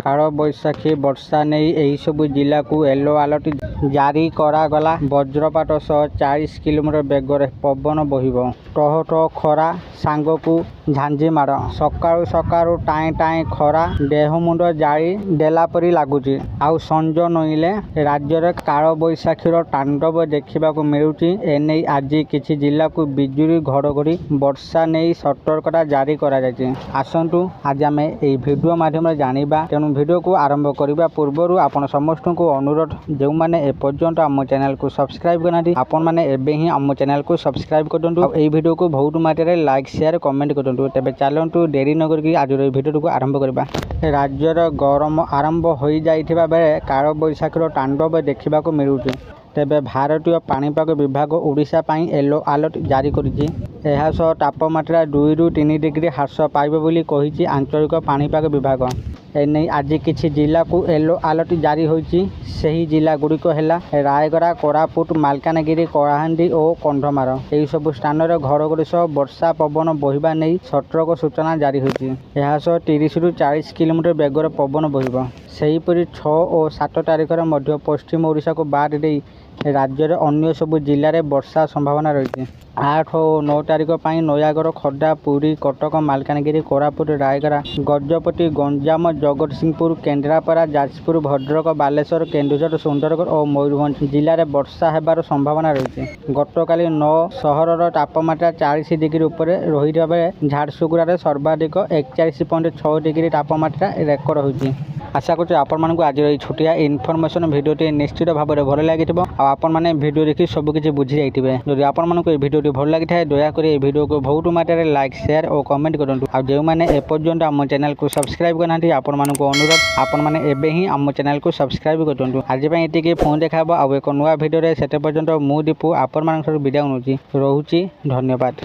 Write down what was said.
କାଳ ବୈଶାଖୀ ବର୍ଷା ନେଇ ଏହି ସବୁ ଜିଲ୍ଲାକୁ ୟେଲୋ ଆଲର୍ଟ ଜାରି କରାଗଲା। ବଜ୍ରପାତ ସହ 40 କିଲୋମିଟର ବେଗରେ ପବନ ବହିବ। ଟହ ଟହ ଖରା ସାଙ୍ଗକୁ ଝାଞ୍ଜି ମାଡ଼। ସକାଳୁ ସକାଳୁ ଟାଏଁ ଟାଏଁ ଖରା ଦେହ ମୁଣ୍ଡ ଜାଳି ଦେଲା ପରି ଲାଗୁଛି। ଆଉ ସଞ୍ଜ ନଇଁଲେ ରାଜ୍ୟରେ କାଳବୈଶାଖୀର ତାଣ୍ଡବ ଦେଖିବାକୁ ମିଳୁଛି। ଏନେଇ ଆଜି କିଛି ଜିଲ୍ଲାକୁ ବିଜୁଳି ଘଡ଼ଘଡ଼ି ବର୍ଷା ନେଇ ସତର୍କତା ଜାରି କରାଯାଇଛି। ଆସନ୍ତୁ ଆଜି ଆମେ ଏହି ଭିଡ଼ିଓ ମାଧ୍ୟମରେ ଜାଣିବା। ତେଣୁ ଭିଡ଼ିଓକୁ ଆରମ୍ଭ କରିବା ପୂର୍ବରୁ ଆପଣ ସମସ୍ତଙ୍କୁ ଅନୁରୋଧ, ଯେଉଁମାନେ ଏପର୍ଯ୍ୟନ୍ତ ଆମ ଚ୍ୟାନେଲକୁ ସବସ୍କ୍ରାଇବ୍ କରିନାହାନ୍ତି ଆପଣମାନେ ଏବେ ହିଁ ଆମ ଚ୍ୟାନେଲକୁ ସବସ୍କ୍ରାଇବ୍ କରନ୍ତୁ। ଆଉ ଏହି ଭିଡ଼ିଓକୁ ବହୁତ ମାତ୍ରାରେ ଲାଇକ୍ ସେୟାର କମେଣ୍ଟ କରନ୍ତୁ। ତେବେ ଚାଲନ୍ତୁ ଡେରି ନ କରିକି ଆଜିର ଏହି ଭିଡ଼ିଓକୁ ଆରମ୍ଭ କରିବା। ରାଜ୍ୟର ଗରମ ଆରମ୍ଭ ହୋଇଯାଇଥିବା ବେଳେ କାଳବୈଶାଖୀର ତାଣ୍ଡବ ଦେଖିବାକୁ ମିଳୁଛି। ତେବେ ଭାରତୀୟ ପାଣିପାଗ ବିଭାଗ ଓଡ଼ିଶା ପାଇଁ ୟେଲୋ ଆଲର୍ଟ ଜାରି କରିଛି। ଏହା ସହ ତାପମାତ୍ରା 2ରୁ 3 ଡିଗ୍ରୀ ହ୍ରାସ ପାଇବ ବୋଲି କହିଛି ଆଞ୍ଚଳିକ ପାଣିପାଗ ବିଭାଗ। ଏନେଇ ଆଜି କିଛି ଜିଲ୍ଲାକୁ ୟେଲୋ ଆଲର୍ଟ ଜାରି ହୋଇଛି। ସେହି ଜିଲ୍ଲାଗୁଡ଼ିକ ହେଲା ରାୟଗଡ଼ା, କୋରାପୁଟ, ମାଲକାନଗିରି, କଳାହାଣ୍ଡି ଓ କନ୍ଧମାଳ। ଏହିସବୁ ସ୍ଥାନରେ ଘଡ଼ଘଡ଼ି ସହ ବର୍ଷା ପବନ ବହିବା ନେଇ ସତର୍କ ସୂଚନା ଜାରି ହୋଇଛି। ଏହା ସହ 30ରୁ 40 କିଲୋମିଟର ବେଗରେ ପବନ ବହିବ। ସେହିପରି 6 ଓ 7 ତାରିଖରେ ମଧ୍ୟ ପଶ୍ଚିମ ଓଡ଼ିଶାକୁ ବାଦ ଦେଇ ରାଜ୍ୟର ଅନ୍ୟ ସବୁ ଜିଲ୍ଲାରେ ବର୍ଷା ସମ୍ଭାବନା ରହିଛି। 8 ଓ 9 ତାରିଖ ପାଇଁ ନୟାଗଡ଼, ଖୋର୍ଦ୍ଧା, ପୁରୀ, କଟକ, ମାଲକାନଗିରି, କୋରାପୁଟ, ରାୟଗଡ଼ା, ଗଜପତି, ଗଞ୍ଜାମ, ଜଗତସିଂହପୁର, କେନ୍ଦ୍ରାପଡ଼ା, ଯାଜପୁର, ଭଦ୍ରକ, ବାଲେଶ୍ୱର, କେନ୍ଦୁଝର, ସୁନ୍ଦରଗଡ଼ ଓ ମୟୂରଭଞ୍ଜ ଜିଲ୍ଲାରେ ବର୍ଷା ହେବାର ସମ୍ଭାବନା ରହିଛି। ଗତକାଲି 9 ସହରର ତାପମାତ୍ରା 40 ଡିଗ୍ରୀ ଉପରେ ରହିଥିବା ବେଳେ ଝାରସୁଗୁଡ଼ାରେ ସର୍ବାଧିକ 41.6 ଡିଗ୍ରୀ ତାପମାତ୍ରା ରେକର୍ଡ ହୋଇଛି। ଆଶା କରୁଛି ଆପଣମାନଙ୍କୁ ଆଜିର ଏହି ଛୋଟିଆ ଇନଫର୍ମେସନ୍ ଭିଡ଼ିଓଟି ନିଶ୍ଚିତ ଭାବରେ ଭଲ ଲାଗିଥିବ। ଆଉ ଆପଣମାନେ ଭିଡ଼ିଓ ଦେଖି ସବୁକିଛି ବୁଝି ଯାଇଥିବେ। ଯଦି ଆପଣମାନଙ୍କୁ ଏହି ଭିଡ଼ିଓଟି ଭଲ ଲାଗିଥାଏ ଦୟାକରି ଏହି ଭିଡ଼ିଓକୁ ବହୁତ ମାତ୍ରାରେ ଲାଇକ୍ ସେୟାର ଓ କମେଣ୍ଟ କରନ୍ତୁ। ଆଉ ଯେଉଁମାନେ ଏପର୍ଯ୍ୟନ୍ତ ଆମ ଚ୍ୟାନେଲକୁ ସବସ୍କ୍ରାଇବ୍ କରିନାହାନ୍ତି ଆପଣମାନଙ୍କୁ ଅନୁରୋଧ, ଆପଣମାନେ ଏବେ ହିଁ ଆମ ଚ୍ୟାନେଲକୁ ସବସ୍କ୍ରାଇବ୍ କରନ୍ତୁ। ଆଜି ପାଇଁ ଏତିକି, ପୁଣି ଦେଖା ହେବ ଆଉ ଏକ ନୂଆ ଭିଡ଼ିଓରେ। ସେତେ ପର୍ଯ୍ୟନ୍ତ ମୁଁ ଦୀପୁ ଆପଣମାନଙ୍କଠାରୁ ବିଦାୟ ନେଉଛି। ରହୁଛି, ଧନ୍ୟବାଦ।